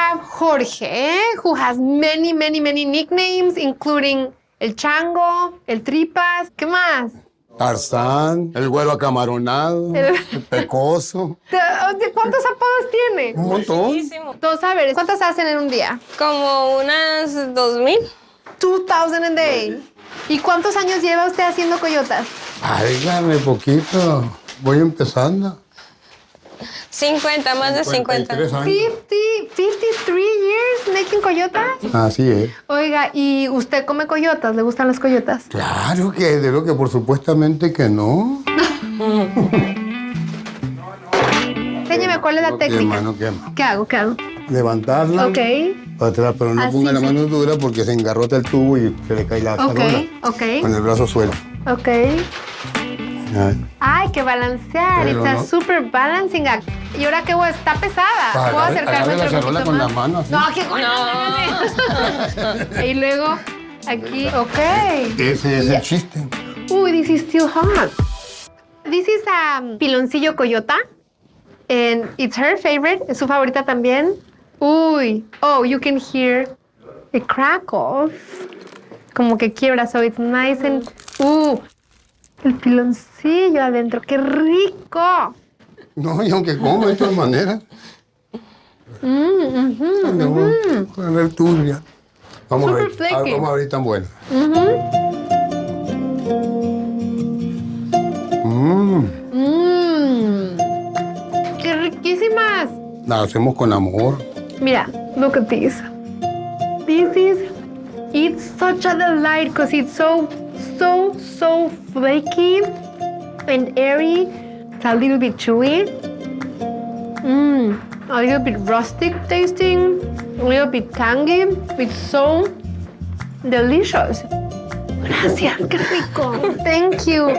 have Jorge, who has many, many, many nicknames, including El Chango, El Tripas. ¿Qué más? Tarzán, el güero acamaronado, el pecoso. ¿Cuántos apodos tiene? Un montón. Muchísimo. Todos a ver, ¿cuántos hacen en un día? Como unas 2000. 2,000 a day. ¿Y cuántos años lleva usted haciendo coyotas? Álgame poquito. Voy empezando. 50, más de 50. 53 años. 53 years making coyotas. Así es. Oiga, ¿y usted come coyotas? ¿Le gustan las coyotas? Claro que de lo que por supuestamente que no. Enséñeme cuál es la técnica. Quema, no quema. ¿Qué hago? Levantarla Ok, para atrás, pero no Así ponga la se- mano dura porque se engarrota el tubo y se le cae la ok, charola. ok, Con el brazo suelto. ok. Ya. Ay, que balancear. Pero Está no. super balancing act. ¿Y ahora qué voy? Está pesada. ¿Puedo acercarme Agarre la otro charola poquito con más? la mano así. No, que con Y luego, aquí, ok. Ese es el chiste. Uy, this is still hot. This is piloncillo coyota. And it's her favorite. Es su favorita también. Uy. Oh, you can hear the crackles. Como que quiebra, so it's nice and... el piloncillo adentro. ¡Qué rico! No, y aunque come de todas maneras. Con el turbia. Vamos a Super ver. flaky. Vamos a ver tan buena. ¡Qué riquísimas! La hacemos con amor. Mira, look at this. It's such a delight because it's so flaky and airy. It's a little bit chewy. A little bit rustic tasting. A little bit tangy. It's so delicious. Gracias, qué rico. Thank you.